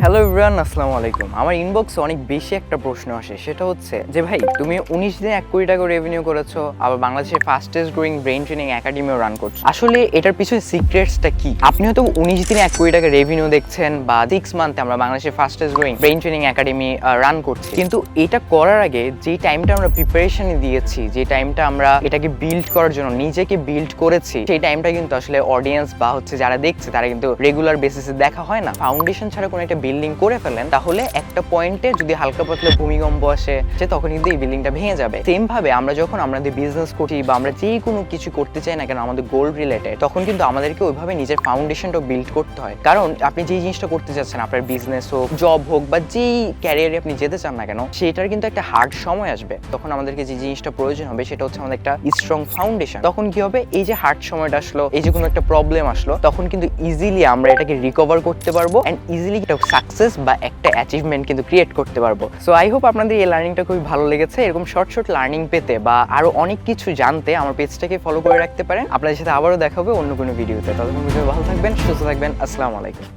Hello everyone, আসসালামু আলাইকুম। আমার ইনবক্সে অনেক বেশি একটা প্রশ্ন আসে, সেটা হচ্ছে যে ভাই তুমি 19 দিনে 1 কোটি টাকা রেভিনিউ করেছো, আবার বাংলাদেশের ফাস্টেস্ট গ্রোয়িং ব্রেইন ট্রেনিং একাডেমিও রান করছো। আসলে এটার পিছনে সিক্রেটসটা কি? আপনি হয়তো 19 দিনে 1 কোটি টাকা রেভিনিউ দেখছেন বা 6 মান্থে আমরা বাংলাদেশের fastest growing brain training academy run করছি, কিন্তু এটা করার আগে যে টাইমটা আমরা প্রিপারেশনে দিয়েছি, যে টাইমটা আমরা এটাকে বিল্ড করার জন্য নিজেকে বিল্ড করেছি, সেই টাইমটা কিন্তু আসলে অডিয়েন্স বা যারা দেখছে তারা কিন্তু রেগুলার বেসিসে দেখা হয় না। ফাউন্ডেশন ছাড়া কোনো একটা বিল্ডিং করে ফেলেন, তাহলে একটা পয়েন্টে যদি হালকা পাতলা ভূমিকম্প আসে তখন কিন্তু এই বিল্ডিংটা ভেঙে যাবে। সেম ভাবে আমরা যখন আমাদের বিজনেস করি বা আমরা যে কোনো কিছু করতে চাই না কেন আমাদের গোল রিলেটেড, তখন কিন্তু আমাদেরকে ওইভাবে নিজের ফাউন্ডেশনটা বিল্ড করতে হয়। কারণ আপনি যেই জিনিসটা করতে চাচ্ছেন, আপনার বিজনেস হোক, জব হোক বা যেই ক্যারিয়ারে আপনি যেতে চান না কেন, সেটার কিন্তু একটা হার্ড সময় আসবে। তখন আমাদেরকে যে জিনিসটা প্রয়োজন হবে সেটা হচ্ছে আমাদের একটা স্ট্রং ফাউন্ডেশন। তখন কি হবে, এই যে হার্ড সময়টা আসলো, এই যে কোনো একটা প্রবলেম আসলো, তখন কিন্তু ইজিলি আমরা এটাকে রিকভার করতে পারবো এন্ড ইজিলি একটা সাকসেস বা একটা অ্যাচিভমেন্ট কিন্তু ক্রিয়েট করতে পারবো। সো আই হোপ আপনাদের এই লার্নিংটা খুবই ভালো লেগেছে। এরকম শর্ট শর্ট লার্নিং পেতে বা আরো অনেক কিছু জানতে আমার পেজটাকে ফলো করে রাখতে পারেন। আপনাদের সাথে আবারও দেখা হবে অন্য কোনো ভিডিওতে। ততক্ষণ ভালো থাকবেন, সুস্থ থাকবেন। আসসালামু আলাইকুম।